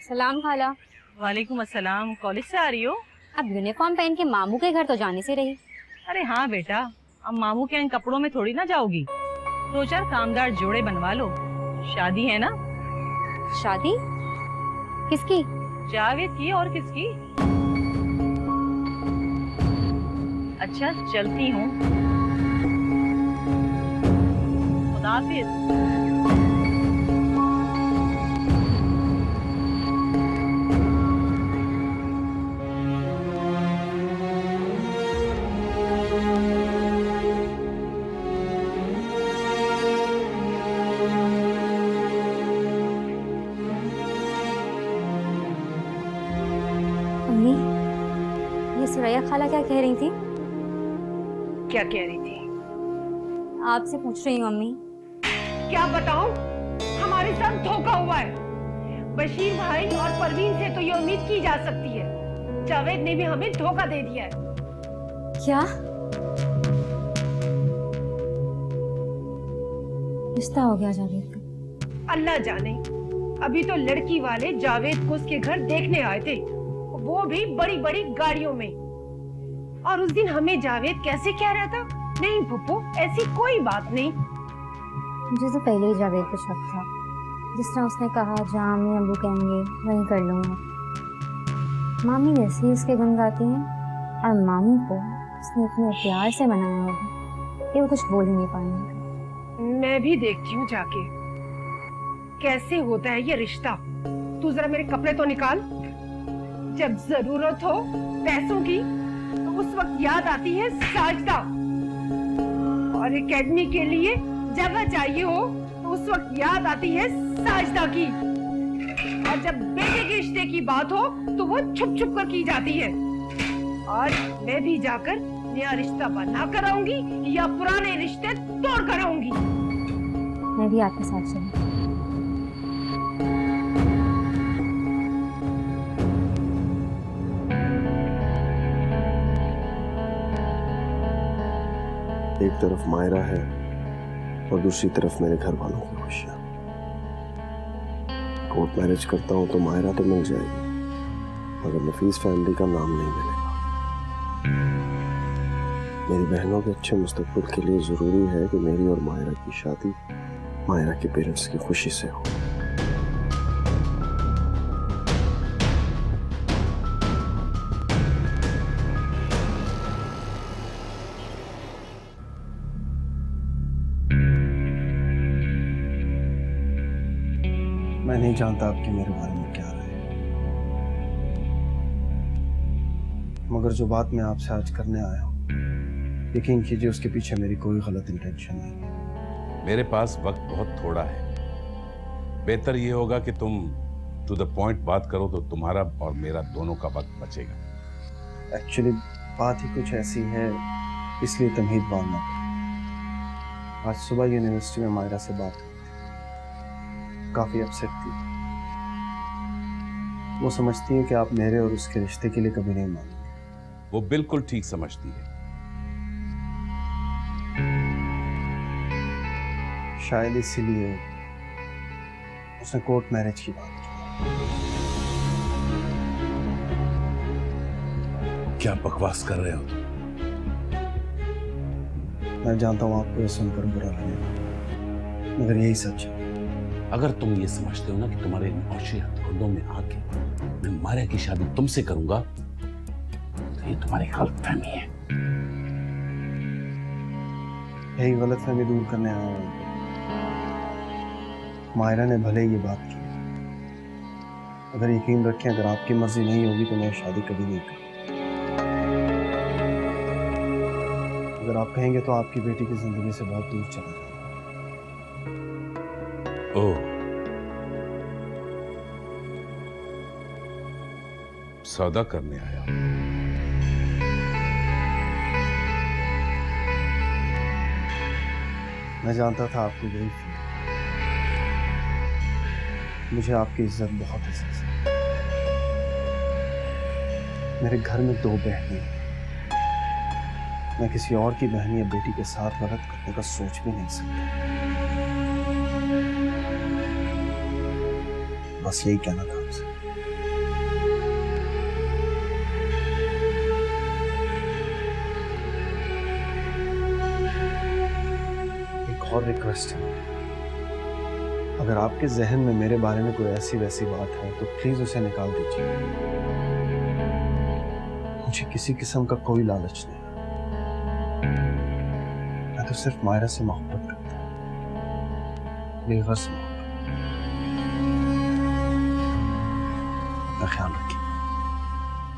सलाम खाला। वालेकुम अस्सलाम। कॉलेज से आ रही हो? अब यूनिफॉर्म पहन के मामू के घर तो जाने से रही। अरे हाँ बेटा, अब मामू के इन कपड़ों में थोड़ी ना जाओगी। दो चार कामदार जोड़े बनवा लो, शादी है ना। शादी? किसकी? जावेद की और किसकी। अच्छा चलती हूँ, खुदा हाफिज। अम्मी, ये सुरैया खाला क्या कह रही थी? क्या कह रही थी? आपसे पूछ रही हूँ अम्मी। क्या बताऊं? हमारे साथ धोखा हुआ है। बशीर भाई और परवीन से तो ये उम्मीद की जा सकती है, जावेद ने भी हमें धोखा दे दिया है। क्या रिश्ता हो गया जावेद का? अल्लाह जाने। अभी तो लड़की वाले जावेद को उसके घर देखने आए थे, वो भी बड़ी बड़ी गाड़ियों में। और उस दिन हमें जावेद कैसे कह रहा था, नहीं पुप्पो ऐसी कोई बात नहीं। मुझे तो पहले ही जावेद पे शक था। जिस तरह उसने कहा जहाँ अम्मी अब्बू कहेंगे वहीं कर लूंगा। मामी वैसे ही उसके गुण गाती हैं और मामू को उसने इतने प्यार से मनाया होगा कि वो कुछ बोल ही नहीं पाएंगे। मैं भी देखती हूँ जाके कैसे होता है ये रिश्ता। तू जरा मेरे कपड़े तो निकाल। जब जरूरत हो पैसों की तो उस वक्त याद आती है साजदा, और एकेडमी के लिए जगह चाहिए हो तो उस वक्त याद आती है साजदा की, और जब बेटे के रिश्ते की बात हो तो वो छुप छुप कर की जाती है। और मैं भी जाकर नया रिश्ता बना कर आऊंगी या पुराने रिश्ते तोड़ कर आऊंगी। मैं भी आपके साथ चलूं। एक तरफ मायरा है और दूसरी तरफ मेरे घर वालों की खुशियां। कोर्ट मैरिज करता हूं तो मायरा तो मिल जाएगी, मगर नफीस फैमिली का नाम नहीं मिलेगा। मेरी बहनों के अच्छे मुस्तकबिल के लिए जरूरी है कि मेरी और मायरा की शादी मायरा के पेरेंट्स की खुशी से हो। मैं नहीं जानता आपके मेरे बारे में क्या राय है, मगर जो बात मैं आपसे आज करने आया हूँ, यकीन कीजिए उसके पीछे मेरी कोई गलत इंटेंशन नहीं है। मेरे पास वक्त बहुत थोड़ा है। बेहतर ये होगा कि तुम टू द पॉइंट बात करो तो तुम्हारा और मेरा दोनों का वक्त बचेगा। एक्चुअली बात ही कुछ ऐसी है, इसलिए तमहीद बांधना पड़ा। आज सुबह यूनिवर्सिटी में मायरा से बात हुई थी, काफी अपसेट थी। वो समझती है कि आप मेरे और उसके रिश्ते के लिए कभी नहीं मानोगे। वो बिल्कुल ठीक समझती है। शायद इसीलिए उसने कोर्ट मैरिज की बात की। क्या बकवास कर रहे हो तुम? मैं जानता हूँ आपको ये सुनकर बुरा लगेगा, मगर यही सच है। अगर तुम ये समझते हो ना कि तुम्हारे नौशे हथकंडों में आके मैं मारिया की शादी तुमसे करूंगा, तो ये तुम्हारी गलतफहमी है। यही गलतफहमी दूर करने आया हूँ। मायरा ने भले ही ये बात की, अगर यकीन रखें अगर आपकी मर्जी नहीं होगी तो मैं शादी कभी नहीं करूँगा। अगर आप कहेंगे तो आपकी बेटी की जिंदगी से बहुत दूर चला जाऊंगा। ओह, सौदा करने आया। मैं जानता था आपको यही फील। मुझे आपकी इज्जत बहुत अजीज है। मेरे घर में 2 बहनें हैं। मैं किसी और की बहन या बेटी के साथ गलत करने का सोच भी नहीं सकता। बस यही कहना था आपसे। और रिक्वेस्ट है, अगर आपके जहन में मेरे बारे में कोई ऐसी वैसी बात है तो प्लीज उसे निकाल दीजिए। मुझे किसी किस्म का कोई लालच नहीं, मैं तो सिर्फ मायरा से मोहब्बत करता हूँ, बेगर्ज मोहब्बत। अपना ख्याल रखिए,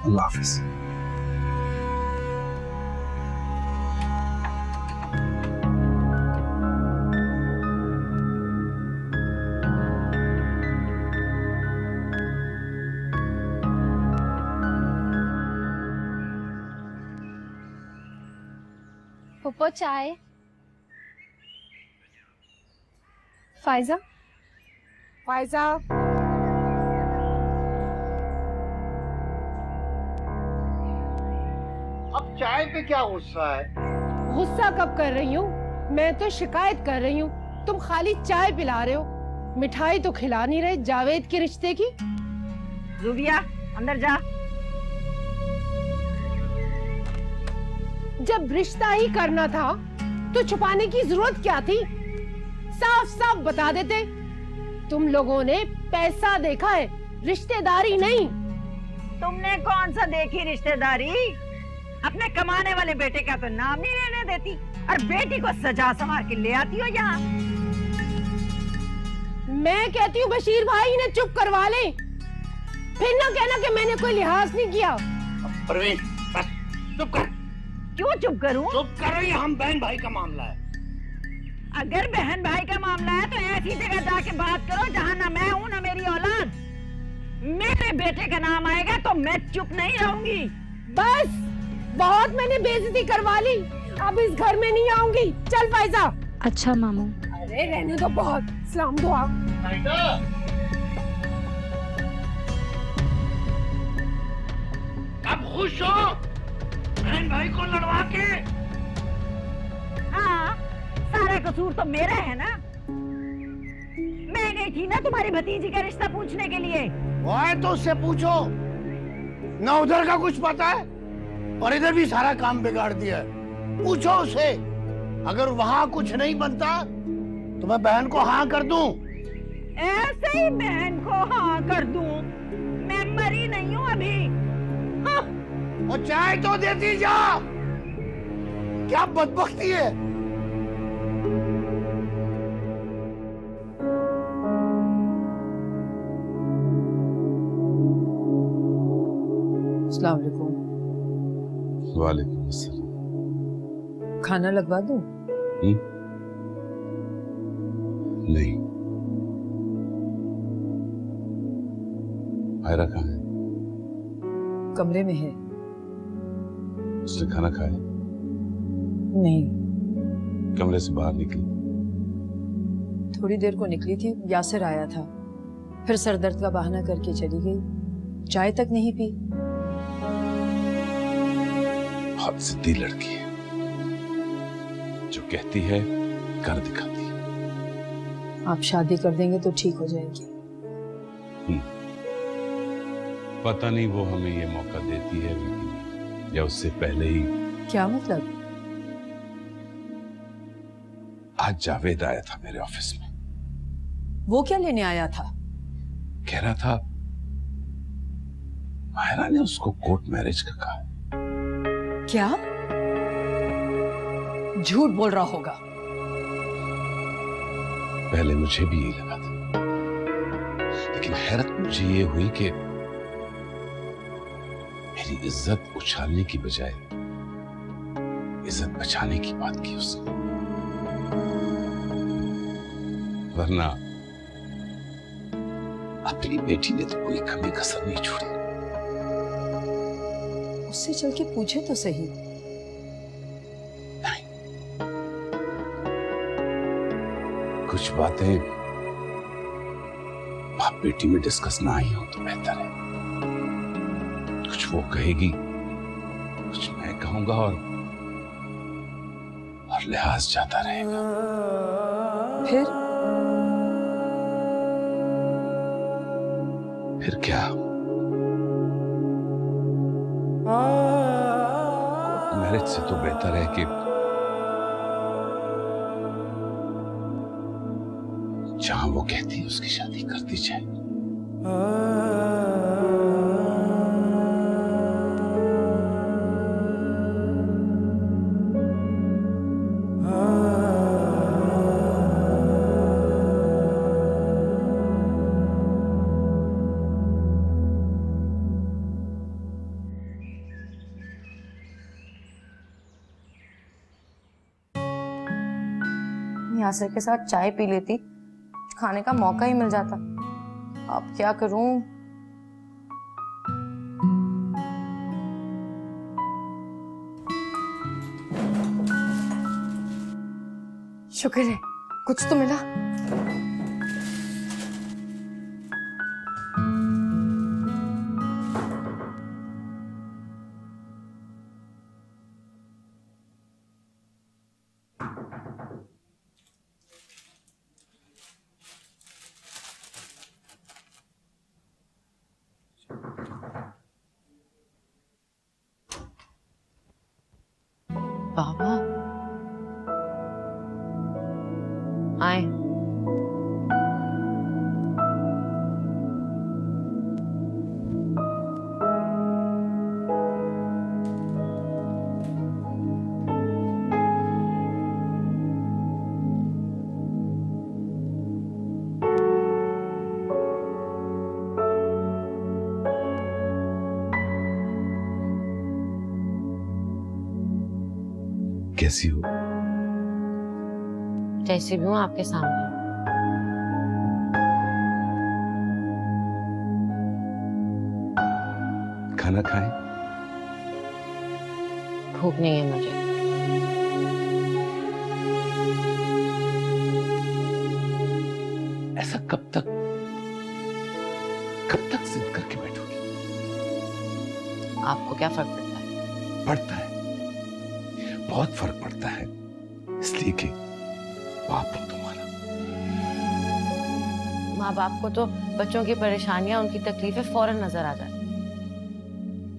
अल्लाह हाफिज। पप्पो चाय। फायजा फायजा, अब चाय पे क्या गुस्सा है? गुस्सा कब कर रही हूँ? मैं तो शिकायत कर रही हूँ, तुम खाली चाय पिला रहे हो, मिठाई तो खिला नहीं रहे जावेद के रिश्ते की। जुबिया अंदर जा। जब रिश्ता ही करना था तो छुपाने की जरूरत क्या थी? साफ साफ बता देते। तुम लोगों ने पैसा देखा है, रिश्तेदारी नहीं। तुमने कौन सा देखी रिश्तेदारी? अपने कमाने वाले बेटे का तो नाम नहीं लेने देती और बेटी को सजा संवार के ले आती हो यहाँ। मैं कहती हूँ बशीर भाई ने चुप करवा ले, फिर ना कहना कि मैंने कोई लिहाज नहीं किया। परवीन बस चुप कर। क्यों चुप करूं? चुप करो, ये हम बहन भाई का मामला है। अगर बहन भाई का मामला है तो ऐसी जगह जाके बात करो जहाँ ना मैं हूँ ना मेरी औलाद। मेरे बेटे का नाम आएगा तो मैं चुप नहीं रहूंगी। बस बहुत मैंने बेइज्जती करवा ली, अब इस घर में नहीं आऊंगी। चल फायजा। अच्छा मामू। अरे रहने दो, बहुत सलाम दुआ। अब खुश हो बहन भाई को लड़वा के? हाँ, सारा कसूर तो मेरा है ना। मैं गई थी ना तुम्हारी भतीजी का रिश्ता पूछने के लिए। वो है तो उससे पूछो ना, उधर का कुछ पता है और इधर भी सारा काम बिगाड़ दिया है। पूछो उसे, अगर वहाँ कुछ नहीं बनता तो मैं बहन को हाँ कर दूं। ऐसे ही बहन को हाँ कर दूं? मैं मरी नहीं हूँ अभी। हाँ। और चाय तो देती जा, क्या बदबख्ती है। अस्सलाम वालेकुम। वालेकुम अस्सलाम। खाना लगवा दूं? नहीं। मायरा कहाँ है? कमरे में है। उसने खाना खाया? नहीं, कमरे से बाहर निकली? थोड़ी देर को निकली थी, यासिर आया था, फिर सरदर्द का बहाना करके चली गई। चाय तक नहीं पी। बहुत जिद्दी लड़की है, जो कहती है कर दिखाती है। आप शादी कर देंगे तो ठीक हो जाएगी। पता नहीं वो हमें ये मौका देती है भी या उससे पहले ही। क्या मतलब? आज जावेद आया था मेरे ऑफिस में। वो क्या लेने आया था? कह रहा था मायरा ने उसको कोर्ट मैरिज का कहा। क्या? झूठ बोल रहा होगा। पहले मुझे भी यही लगा था, लेकिन हैरत मुझे ये हुई कि मेरी इज्जत उछालने की बजाय इज्जत बचाने की बात की उसने। वरना अपनी बेटी ने तो कोई कमी कसर नहीं छोड़ी। उससे चल के पूछे तो सही। नहीं, कुछ बातें बाप बेटी में डिस्कस ना ही हो तो बेहतर है। कुछ वो कहेगी, कुछ मैं कहूंगा और लिहाज जाता रहेगा। फिर क्या? मैरिज से तो बेहतर है कि कहती है उसकी शादी कर दी जाए। यासिर के साथ चाय पी लेती, खाने का मौका ही मिल जाता। अब क्या करूं? शुक्र है कुछ तो मिला। बाबा आए। कैसी हो? जैसे भी हूँ आपके सामने। खाना खाएं? भूख नहीं है मुझे। ऐसा कब तक जिद करके बैठोगी? आपको क्या फर्क पड़ता है? पड़ता है, बहुत फर्क पड़ता है, इसलिए कि बाप हूं तुम्हारा। माँ बाप को तो बच्चों की परेशानियां, उनकी तकलीफें फौरन नजर आ जाती।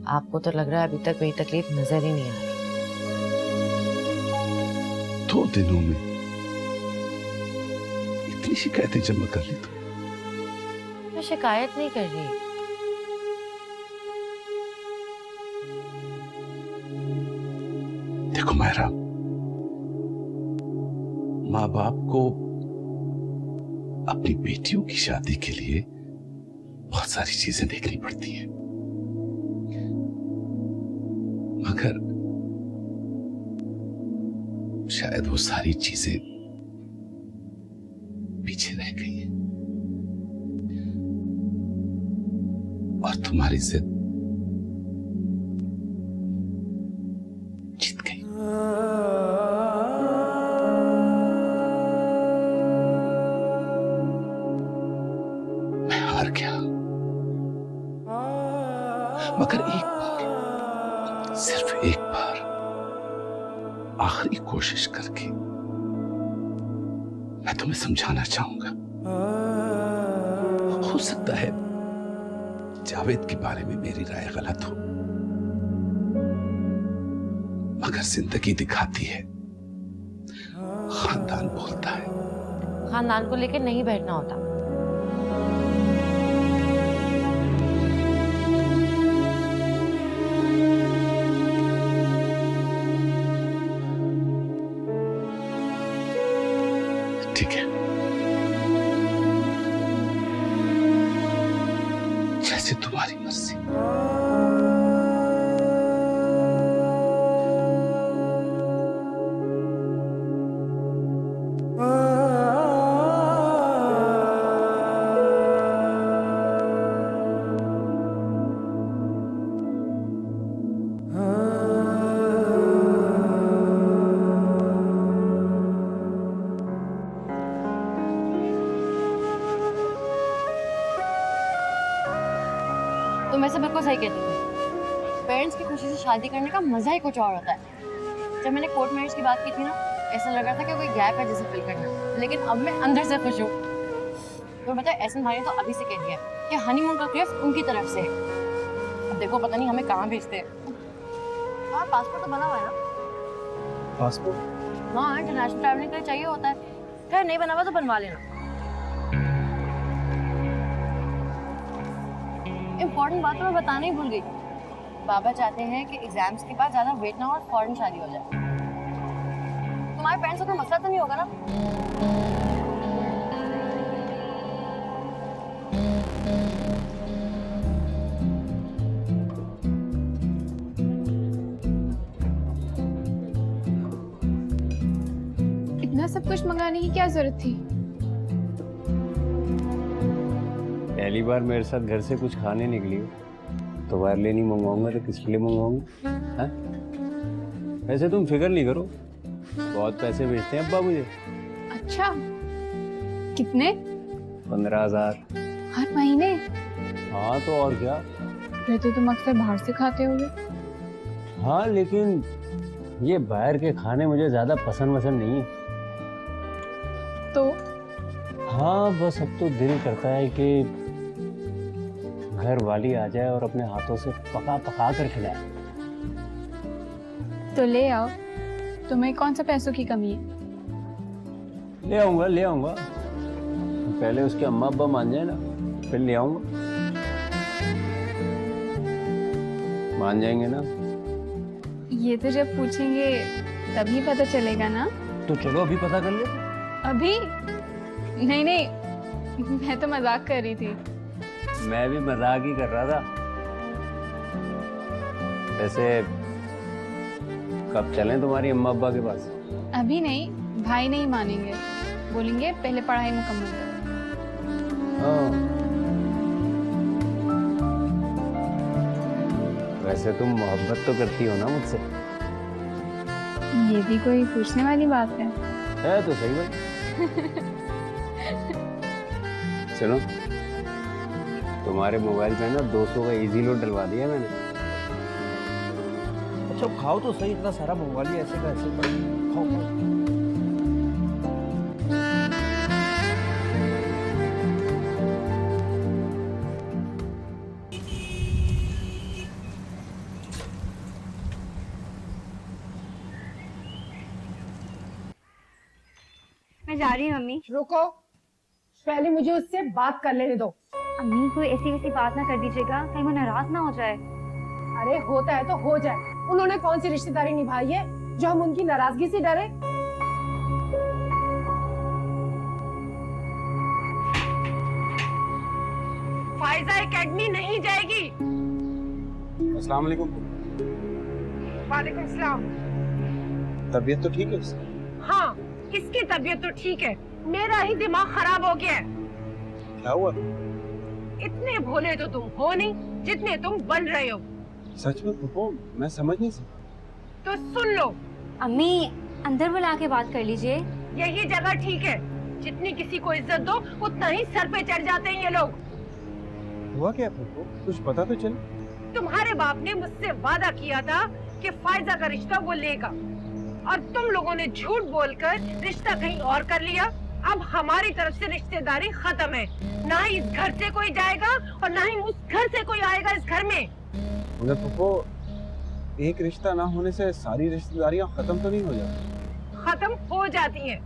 आपको तो लग रहा है अभी तक मेरी तकलीफ नजर ही नहीं आ रही। 2 दिनों में इतनी शिकायतें जमा कर ली तो? मैं शिकायत नहीं कर रही। देखो मायरा, माँ बाप को अपनी बेटियों की शादी के लिए बहुत सारी चीजें देखनी पड़ती हैं, मगर शायद वो सारी चीजें पीछे रह गई हैं और तुम्हारी जिद जीत गई। मैं हार गया, मगर एक बार, सिर्फ एक बार आखिरी कोशिश करके मैं तुम्हें समझाना चाहूंगा। हो सकता है जावेद के बारे में मेरी राय गलत हो, मगर जिंदगी दिखाती है, खानदान बोलता है। खानदान को लेकर नहीं बैठना होता। ठीक है, जैसे तुम्हारी मर्जी। तुम ऐसे बिल्कुल सही कहती थी। पेरेंट्स की खुशी से शादी करने का मजा ही कुछ और होता है। जब मैंने कोर्ट मैरिज की बात की थी ना, ऐसा लग रहा था कि कोई गैप है जिसे फिल करना, लेकिन अब मैं अंदर से खुश हूँ। तो पता है, एहसन भाई ने तो अभी से कह दिया कि हनीमून का गिफ्ट उनकी तरफ से है। अब देखो पता नहीं हमें कहाँ भेजते हैं। हाँ, पासपोर्ट तो बना हुआ है ना? पासपोर्ट? हाँ, इंटरनेशनल ट्रैवलिंग के लिए चाहिए होता है। खैर नहीं बना हुआ तो बनवा लेना। इम्पोर्टेंट बात तो मैं बताना ही भूल गई। बाबा चाहते हैं कि एग्जाम्स के बाद ज्यादा वेट ना हो और फौरन शादी हो जाए। तुम्हारे पेरेंट्स को कोई मसला तो नहीं होगा ना? इतना सब कुछ मंगाने की क्या जरूरत थी? पहली बार मेरे साथ घर से कुछ खाने निकली हो तो वायरलेस नहीं मंगवाऊंगा तो किसके लिए मंगवाऊंगा? वैसे तुम फिक्र नहीं करो, बहुत पैसे भेजते हैं अब्बा मुझे। अच्छा, कितने? 15,000। हर महीने? हाँ तो और क्या। फिर तो तुम अक्सर बाहर से खाते होगे। हाँ लेकिन ये बाहर के खाने मुझे ज्यादा पसंद नहीं है। तो हाँ बस अब तो दिल करता है कि घर वाली आ जाए और अपने हाथों से पका पका कर खिलाए। तो ले आओ, तुम्हें कौन सा पैसों की कमी है? ले आऊंगा। पहले उसके अम्मा अब्बा मान जाए ना, फिर ले आऊंगा। मान जाएंगे ना? ये तो जब पूछेंगे तभी पता चलेगा ना। तो चलो अभी पता कर ले। अभी? नहीं, मैं तो मजाक कर रही थी। मैं भी मजाक ही कर रहा था। वैसे कब चलें तुम्हारी अम्मा अब्बा के पास? अभी नहीं, भाई नहीं मानेंगे, बोलेंगे पहले पढ़ाई मुकम्मल करो। हाँ। वैसे तुम मोहब्बत तो करती हो ना मुझसे? ये भी कोई पूछने वाली बात है? है तो सही बात। चलो तुम्हारे मोबाइल पे ना 200 का इजी लोड डलवा दिया मैंने। अच्छा खाओ तो सही, इतना सारा मोबाइल ही ऐसे का ऐसे पड़ा। खाओ। मैं जा रही हूँ अम्मी। रुको, पहले मुझे उससे बात कर लेने दो। अम्मी कोई ऐसी वैसी बात ना कर दीजिएगा, कहीं वो नाराज ना हो जाए। अरे होता है तो हो जाए, उन्होंने कौन सी रिश्तेदारी निभाई है जो हम उनकी नाराजगी से डरे? फाइजा एकेडमी नहीं जाएगी। अस्सलाम वालेकुम। वालेकुम सलाम। तबीयत तो ठीक है उसकी? हाँ, इसकी तबीयत तो ठीक है, मेरा ही दिमाग खराब हो गया है। क्या हुआ? इतने भोले तो तुम हो नहीं जितने तुम बन रहे हो। सच में फूफो, मैं समझ नहीं सकता। तो सुन लो। अम्मी अंदर बुला के बात कर लीजिए। यही जगह ठीक है, जितनी किसी को इज्जत दो उतना ही सर पे चढ़ जाते हैं ये लोग। हुआ क्या फूफो, कुछ पता तो चल। तुम्हारे बाप ने मुझसे वादा किया था कि फायजा का रिश्ता वो लेगा, और तुम लोगों ने झूठ बोलकर रिश्ता कहीं और कर लिया। अब हमारी तरफ से रिश्तेदारी खत्म है, ना ही इस घर से कोई जाएगा और ना ही उस घर से कोई आएगा इस घर में। मगर फूफो, एक रिश्ता ना होने से सारी रिश्तेदारियां खत्म तो नहीं हो जाती? खत्म हो जाती हैं।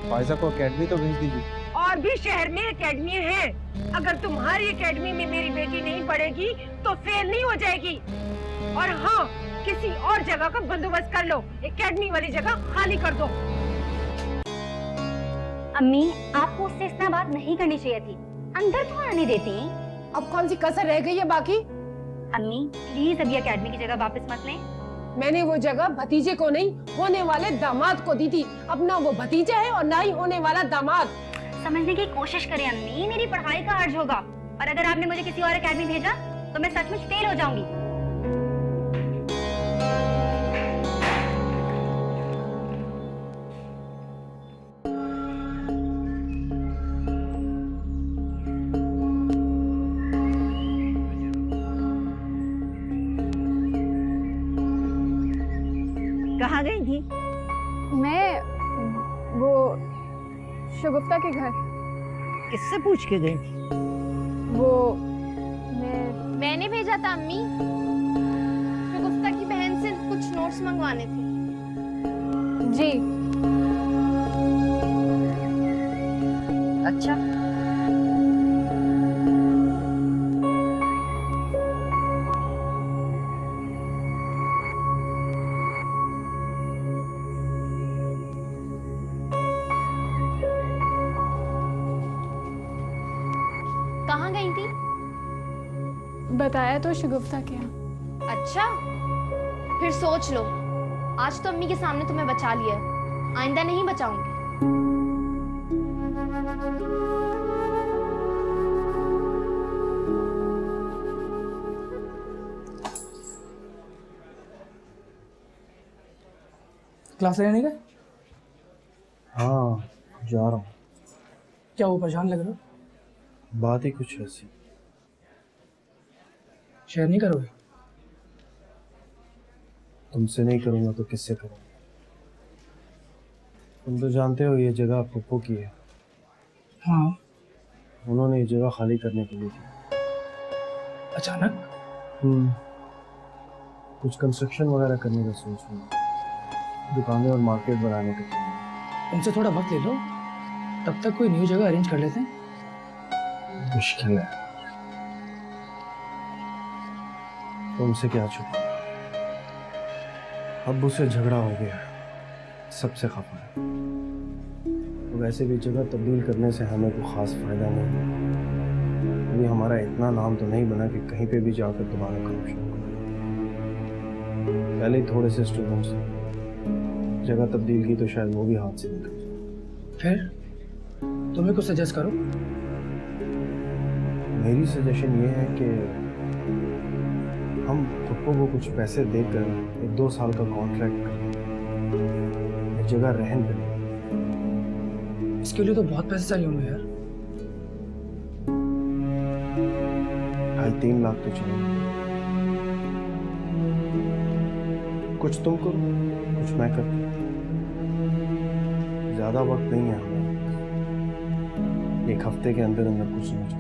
फायजा को एकेडमी तो भेज दीजिए। और भी शहर में एकेडमी है, अगर तुम्हारी एकेडमी में मेरी बेटी नहीं पढ़ेगी तो फेल नहीं हो जाएगी। और हाँ, किसी और जगह का बंदोबस्त कर लो, एकेडमी वाली जगह खाली कर दो। अम्मी आपको उससे इतना बात नहीं करनी चाहिए थी, अंदर क्यों आने देती? अब कौन सी कसर रह गई है बाकी? अम्मी प्लीज अभी एकेडमी की जगह वापस मत लें। मैंने वो जगह भतीजे को नहीं, होने वाले दामाद को दी थी। अब ना वो भतीजा है और ना ही होने वाला दामाद। समझने की कोशिश करें अम्मी, मेरी पढ़ाई का अर्ज होगा, और अगर आपने मुझे किसी और एकेडमी भेजा तो मैं सचमुच फेल हो जाऊंगी। कहाँ गई थी? मैं वो शगुफ्ता के घर। किससे पूछ के गई थी? वो मैंने भेजा था अम्मी, शगुफ्ता की बहन से कुछ नोट्स मंगवाने थे। जी। अच्छा, नहीं थी? बताया तो शगुफ्ता के यहाँ। अच्छा, फिर सोच लो, आज तो अम्मी के सामने तुम्हें बचा लिया है, आइंदा नहीं बचाऊंगी। क्लास लेने का? हाँ जा रहा हूँ। क्या वो परेशान लग रहे हो? बात ही कुछ ऐसी। शेयर नहीं करोगे? तुमसे नहीं करूँगा तो किससे करूँगा? तुम तो जानते हो ये जगह पप्पू की है। हाँ। उन्होंने ये जगह खाली करने के लिए दी। अचानक? कुछ कंस्ट्रक्शन वगैरह करने का सोच रहा हूँ, दुकानें और मार्केट बनाने का। उनसे थोड़ा वक्त ले लो, तब तक कोई न्यू जगह अरेंज कर लेते हैं। मुश्किल है। तुमसे क्या छुपा? अब्बू से झगड़ा हो गया, सबसे खफा है। तो वैसे भी जगह तब्दील करने से हमें कोई खास फायदा नहीं है। अभी हमारा इतना नाम तो नहीं बना कि कहीं पे भी जाकर दोबारा काम शुरू करें। पहले ही थोड़े से स्टूडेंट्स जगह तब्दील की तो शायद वो भी हाथ से निकल जाए। फिर तुम्हें कुछ सजेस्ट करो। मेरी सजेशन ये है कि हम पप्पू को कुछ पैसे देकर 1-2 साल का कॉन्ट्रैक्ट करें, जगह रहन करें। इसके लिए तो बहुत पैसे चाहिए होंगे यार। 2.5-3 लाख तो चाहिए। कुछ तुम करो, कुछ मैं करूं। ज्यादा वक्त नहीं है हमें, 1 हफ्ते के अंदर अंदर कुछ समझ लो।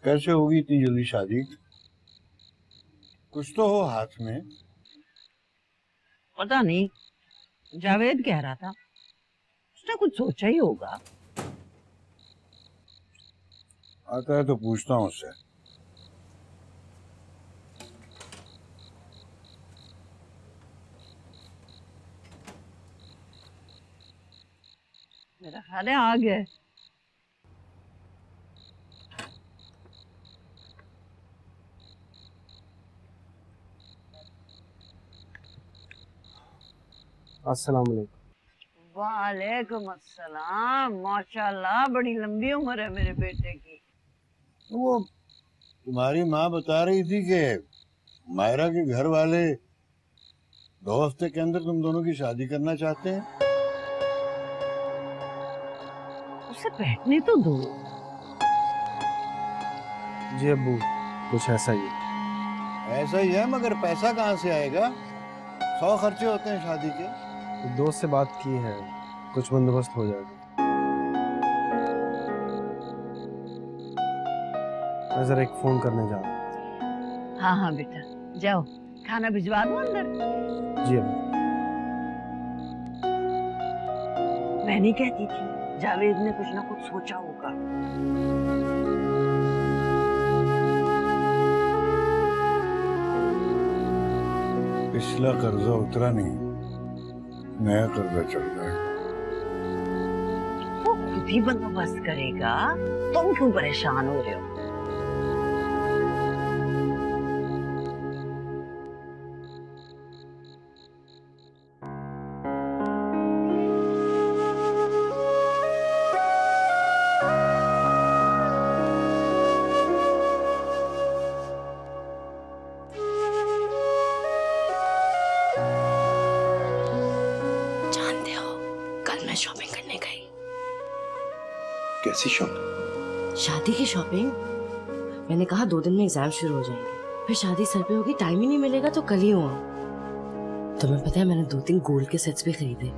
कैसे होगी इतनी जल्दी शादी? कुछ तो हो हाथ में। पता नहीं, जावेद कह रहा था, उसने कुछ सोचा ही होगा। आता है तो पूछता हूँ उससे। मेरा ख्याल है आ गया। अस्सलाम वालेकुम। वालेकुम अस्सलाम। माशाल्लाह, बड़ी लंबी उम्र है मेरे बेटे की। वो तुम्हारी माँ बता रही थी कि मायरा के घर वाले 2 हफ्ते के अंदर तुम दोनों की शादी करना चाहते हैं। उसे बैठने तो दो। जी अब्बू, कुछ ऐसा ही है। ऐसा ही है, मगर पैसा कहाँ से आएगा? 100 खर्चे होते हैं शादी के। एक दोस्त से बात की है, कुछ बंदोबस्त हो जाएगा। मैं जरा एक फोन करने जा रहा हूँ। हाँ हाँ बेटा, जाओ, खाना भिजवा दो अंदर। जी अब्बू। मैं नहीं कहती थी, जावेद ने कुछ ना कुछ सोचा होगा। पिछला कर्जा उतरा नहीं, नया कर्जा चल रहा है। वो खुद ही बंदोबस्त करेगा, तुम क्यों परेशान हो रहे हो? जानते हो, कल मैं शॉपिंग करने गई। कैसी शॉपिंग? शादी की शॉपिंग। मैंने कहा 2 दिन में एग्जाम शुरू हो जाएंगे, फिर शादी सर पे होगी, टाइम ही नहीं मिलेगा तो कल ही हुआ। तुम्हें पता है मैंने 2-3 गोल्ड के सेट्स भी खरीदे।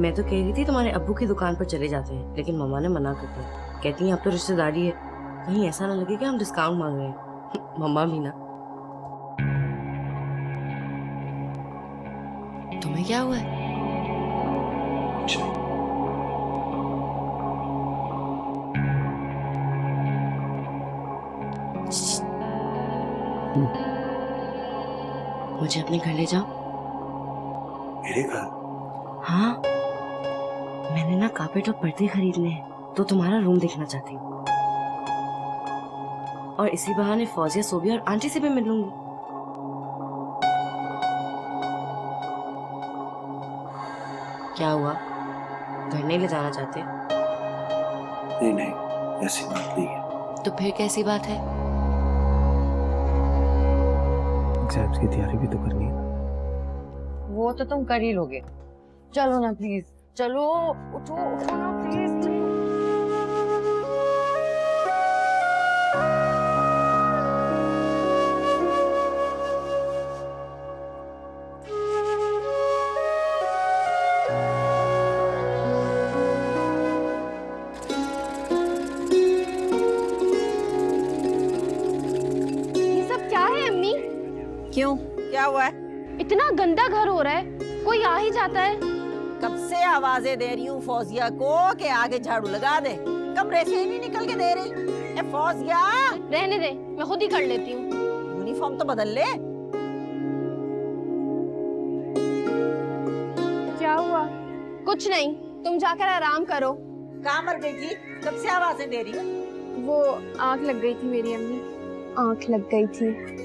मैं तो कह रही थी तुम्हारे अब्बू की दुकान पर चले जाते हैं, लेकिन मम्मा ने मना कर दिया। कहती हैं अब तो रिश्तेदारी है, कहीं ऐसा ना लगे कि हम डिस्काउंट मांग रहे हैं। मम्मा भी ना। तुम्हें क्या हुआ है? कुछ नहीं। मुझे अपने घर ले जाओ। मेरे घर? हाँ, मैंने ना कार्पेट और पर्दे खरीदने हैं तो तुम्हारा रूम देखना चाहती हूँ, और इसी बहाने फौजिया, सोबिया और आंटी से भी मिल लूंगी। क्या हुआ, घर नहीं ले जाना चाहते? नहीं नहीं, ऐसी बात नहीं है। तो फिर कैसी बात है? एग्जाम्स की तैयारी भी तो करनी है। वो तो तुम कर ही लोगे। चलो ना प्लीज, चलो, उठो उठो ना प्लीज। ये सब क्या है अम्मी? क्यों, क्या हुआ है? इतना गंदा घर हो रहा है, कोई आ ही जाता है। कब से आवाजें दे रही हूँ फौजिया को कि आगे झाड़ू लगा दे, कमरे से ही नहीं निकल के दे रही। ए फौजिया, रहने दे, मैं खुद ही कर लेती हूँ। यूनिफॉर्म तो बदल ले। क्या हुआ? कुछ नहीं, तुम जाकर आराम करो। कहाँ मर गई थी, कब से आवाजें दे रही है? वो आंख लग गई थी मेरी अम्मी, आंख लग गई थी।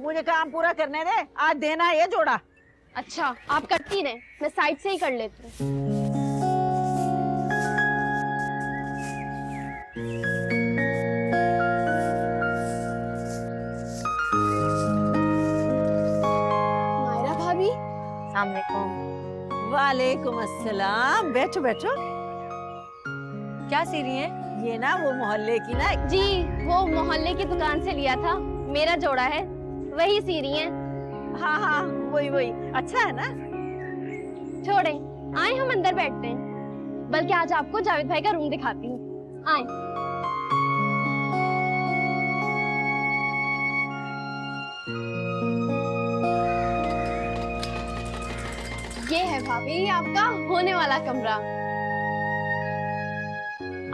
मुझे काम पूरा करने दे, आज देना है ये जोड़ा। अच्छा, आप करती रहे, मैं साइड से ही कर लेती हूँ। मायरा भाभी। अस्सलाम वालेकुम। वालेकुम अस्सलाम, बैठो बैठो। क्या सी रही है? ये ना वो मोहल्ले की ना। जी, वो मोहल्ले की दुकान से लिया था, मेरा जोड़ा है, वही सी रही हैं। हाँ हाँ, वही वही, अच्छा है ना। छोड़े, आए हम अंदर बैठते हैं, बल्कि आज आपको जावेद भाई का रूम दिखाती हूँ। आए। ये है भाभी आपका होने वाला कमरा।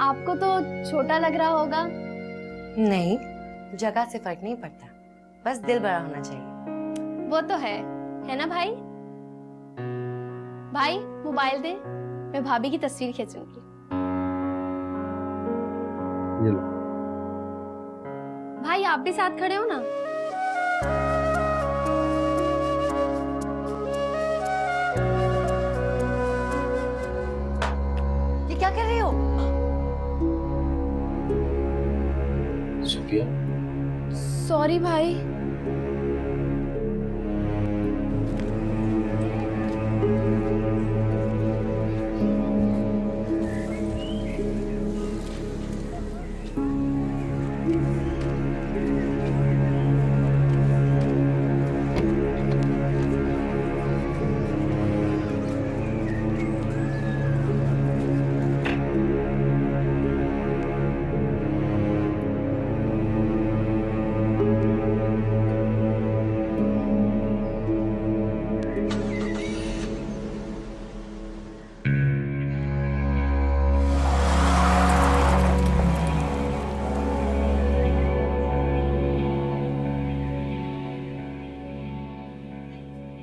आपको तो छोटा लग रहा होगा। नहीं, जगह से फर्क नहीं पड़ता, बस दिल बड़ा होना चाहिए। वो तो है ना भाई? भाई मोबाइल दे, मैं भाभी की तस्वीर खींचूंगी। ये लो। भाई आप भी साथ खड़े हो ना। ये क्या कर रही हो? सोफिया, सॉरी भाई।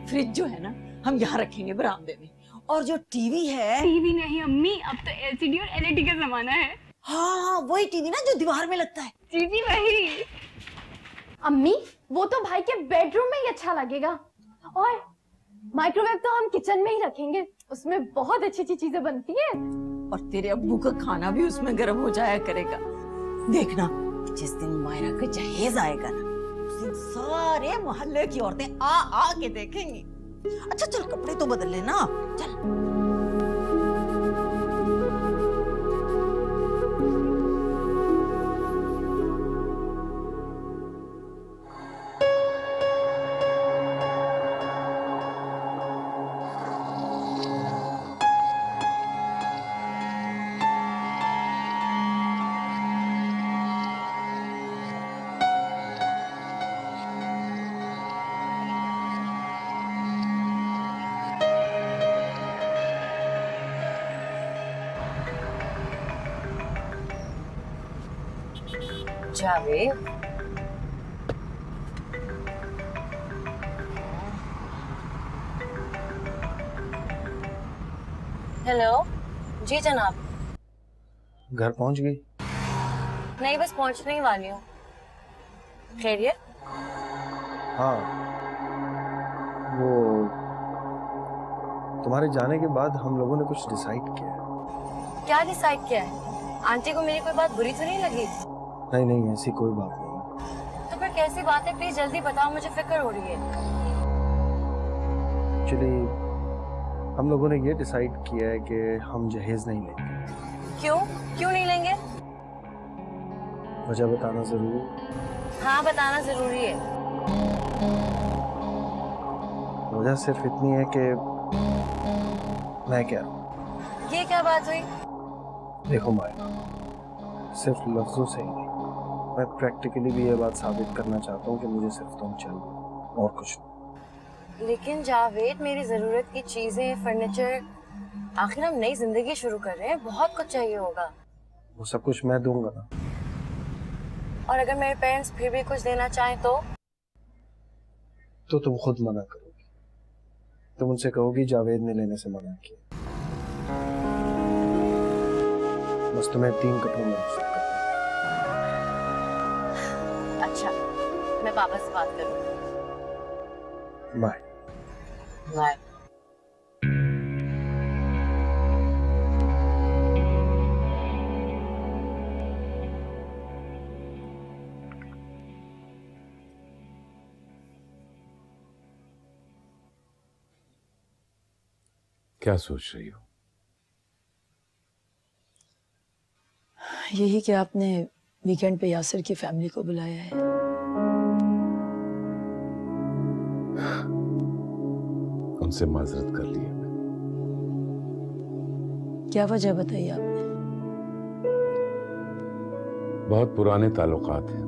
फ्रिज जो है ना, हम यहाँ रखेंगे बरामदे में, और जो टीवी है। टीवी नहीं अम्मी, अब तो एलसीडी और एलईडी का जमाना है। हाँ, वही टीवी ना जो दीवार में लगता है। जी जी वही। अम्मी, वो तो भाई के बेडरूम में ही अच्छा लगेगा, और माइक्रोवेव तो हम किचन में ही रखेंगे, उसमें बहुत अच्छी अच्छी चीजें बनती है। और तेरे अब्बू का खाना भी उसमें गर्म हो जाया करेगा। देखना, जिस दिन मायरा का जहेज आएगा ना, उस दिन सारे मोहल्ले की औरतें आ के देखेंगी। अच्छा चल, कपड़े तो बदल लेना, चल। जावेद, हेलो। जी जनाब। घर पहुंच गई? नहीं, बस पहुंचने ही वाली हूँ। खैरियत? हाँ, वो तुम्हारे जाने के बाद हम लोगों ने कुछ डिसाइड किया है। क्या डिसाइड किया है? आंटी को मेरी कोई बात बुरी तो नहीं लगी? नहीं नहीं, ऐसी कोई बात नहीं। तो फिर कैसी बात है? प्लीज जल्दी बताओ, मुझे फिक्र हो रही है। एक्चुअली हम लोगों ने ये डिसाइड किया है कि हम जहेज नहीं लेंगे। क्यों? क्यों नहीं लेंगे? वजह बताना जरूरी है? हाँ, बताना जरूरी है। वजह सिर्फ इतनी है कि मैं क्या, ये क्या बात हुई? देखो माया, सिर्फ लफ्जों से ही नहीं, मैं प्रैक्टिकली भी ये बात साबित करना चाहता हूँ कि मुझे सिर्फ तुम चाहिए और कुछ नहीं। लेकिन जावेद, मेरी जरूरत की चीजें, फर्नीचर, आखिर हम नई जिंदगी शुरू कर रहे हैं, बहुत कुछ चाहिए होगा। वो सब कुछ मैं दूंगा ना। और अगर मेरे पेरेंट्स फिर भी कुछ देना चाहें तो तुम खुद मना करोगी। तुम उनसे कहोगी जावेद ने लेने से मना किया। बस तुम्हें 3 कपड़ों में रुखसत कर दूंगा। अच्छा, मैं पापा से बात करूँ। बाय। बाय। क्या सोच रही हो? यही कि आपने वीकेंड पे यासिर की फैमिली को बुलाया है। उनसे माजरत कर ली है। क्या वजह बताई आपने? बहुत पुराने ताल्लुकात हैं,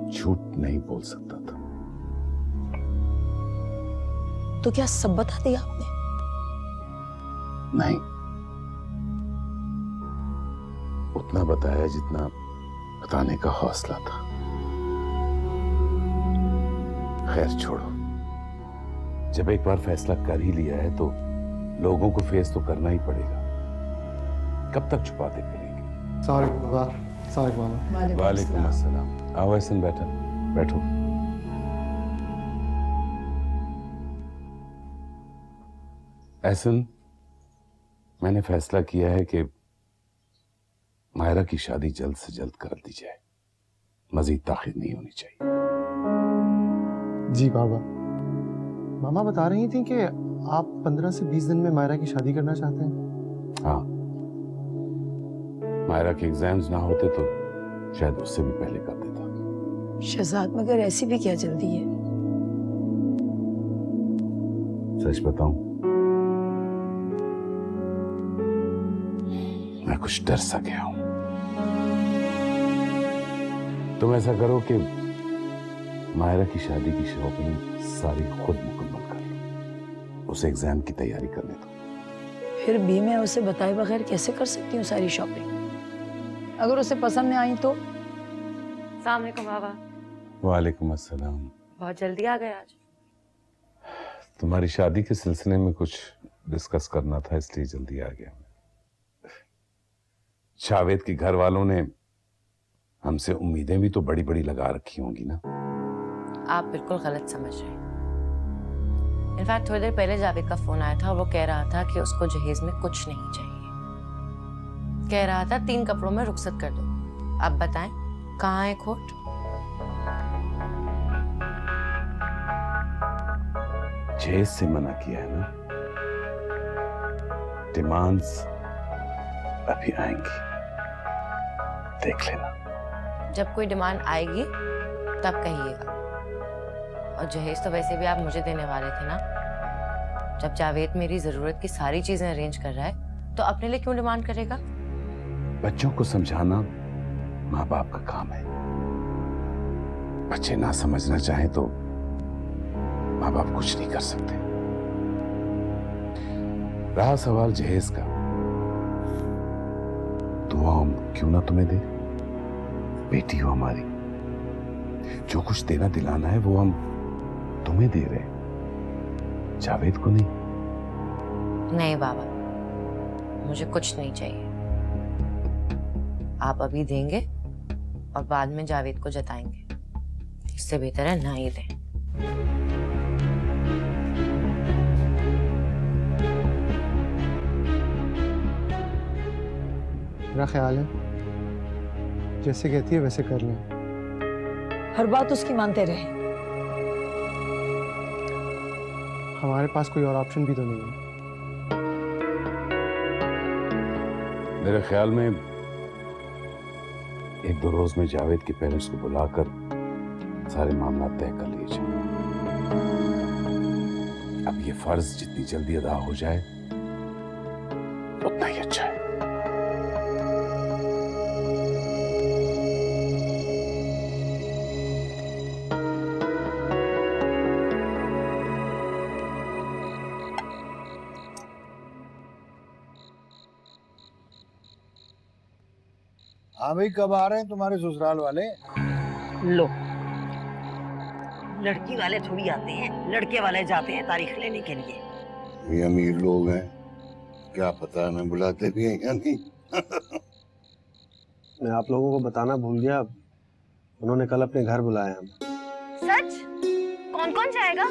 झूठ नहीं बोल सकता था। तो क्या सब बता दिया आपने? नहीं, उतना बताया जितना बताने का हौसला था। खैर छोड़ो, जब एक बार फैसला कर ही लिया है तो लोगों को फेस तो करना ही पड़ेगा। कब तक छुपाते फिरेंगे? वालेकुम अस्सलाम। आओ एहसन, बैठो। एहसन, मैंने फैसला किया है कि मायरा की शादी जल्द से जल्द कर दी जाए। मजीद ताखिर नहीं होनी चाहिए। जी बाबा, मामा बता रही थी कि आप 15 से 20 दिन में मायरा की शादी करना चाहते हैं। हाँ, मायरा के एग्जाम्स ना होते तो शायद उससे भी पहले कर देता। शहजाद, मगर ऐसी भी क्या जल्दी है? सच बताऊं, मैं कुछ डर सा गया हूं। तुम ऐसा करो कि मायरा की शादी की शॉपिंग सारी खुद मुकम्मल कर लो, उसे एग्जाम की तैयारी करने दो। फिर भी मैं उसे बताए बगैर कैसे कर सकती हूँ सारी शॉपिंग? अगर उसे पसंद न आई तो? अस्सलाम वालेकुम बाबा। वालेकुम अस्सलाम। बहुत जल्दी आ गए आज। तुम्हारी शादी के सिलसिले में कुछ डिस्कस करना था, इसलिए जल्दी आ गया। जावेद के घर वालों ने हमसे उम्मीदें भी तो बड़ी बड़ी लगा रखी होंगी ना? आप बिल्कुल गलत समझ रहे हैं। इनफैक्ट थोड़ी देर पहले जावेद का फोन आया था और वो कह रहा था कि उसको जहेज में कुछ नहीं चाहिए। कह रहा था 3 कपड़ों में रुखसत कर दो। अब बताएं, कहाँ है खोट? जहेज से मना किया है ना? डिमांड्स अभी आएंगी, देख लेना। जब कोई डिमांड आएगी तब कहिएगा। और जहेज तो वैसे भी आप मुझे देने वाले थे ना। जब जावेद मेरी जरूरत की सारी चीजें अरेंज कर रहा है तो अपने लिए क्यों डिमांड करेगा? बच्चों को समझाना माँ बाप का काम है। बच्चे ना समझना चाहे तो माँ बाप कुछ नहीं कर सकते। रहा सवाल जहेज का, दुआ हम क्यों ना तुम्हें दे? बेटी हो हमारी, जो कुछ देना दिलाना है वो हम तुम्हें दे रहे हैं, जावेद को नहीं। नहीं बाबा, मुझे कुछ नहीं चाहिए। आप अभी देंगे और बाद में जावेद को जताएंगे, इससे बेहतर है ना ही दें। मेरा ख्याल है जैसे कहती है वैसे कर लें। हर बात उसकी मानते रहे। हमारे पास कोई और ऑप्शन भी तो नहीं है। मेरे ख्याल में एक दो रोज में जावेद के पेरेंट्स को बुलाकर सारे मामला तय कर लिए जाए। अब ये फर्ज जितनी जल्दी अदा हो जाए उतना ही अच्छा है। हाँ भाई, कब आ रहे हैं तुम्हारे ससुराल वाले? लो, लड़की वाले थोड़ी आते हैं, लड़के वाले जाते हैं तारीख लेने के लिए। ये अमीर लोग हैं, क्या पता हमें बुलाते भी हैं या नहीं। मैं आप लोगों को बताना भूल गया, उन्होंने कल अपने घर बुलाया हम। सच? कौन कौन जाएगा?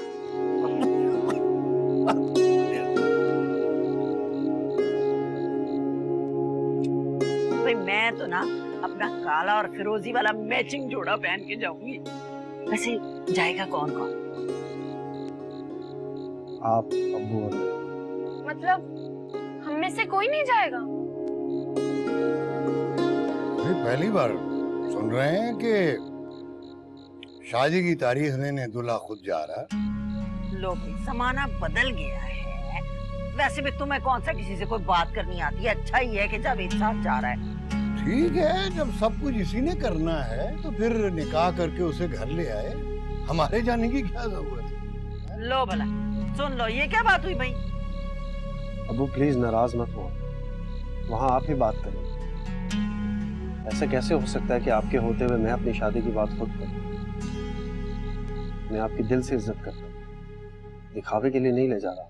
भाई मैं तो ना अपना काला और फिरोजी वाला मैचिंग जोड़ा पहन के जाऊंगी। वैसे जाएगा कौन कौन? आप, अब्बू और मतलब हम में से कोई नहीं जाएगा? पहली बार सुन रहे हैं कि शादी की तारीख लेने दूल्हा खुद जा रहा है। लो भाई, जमाना बदल गया है। वैसे भी तुम्हें कौन सा किसी से कोई बात करनी आती है? अच्छा ही है कि जब एक साथ जा रहा है। ठीक है, जब सब कुछ इसी ने करना है तो फिर निकाह करके उसे घर ले आए, हमारे जाने की क्या जरूरत है? लो भला, सुन लो, ये क्या बात हुई भाई? अब्बू प्लीज नाराज मत हो, वहाँ आप ही बात करें। ऐसा कैसे हो सकता है कि आपके होते हुए मैं अपनी शादी की बात खुद करूं? मैं आपकी दिल से इज्जत करता हूँ, दिखावे के लिए नहीं ले जा रहा।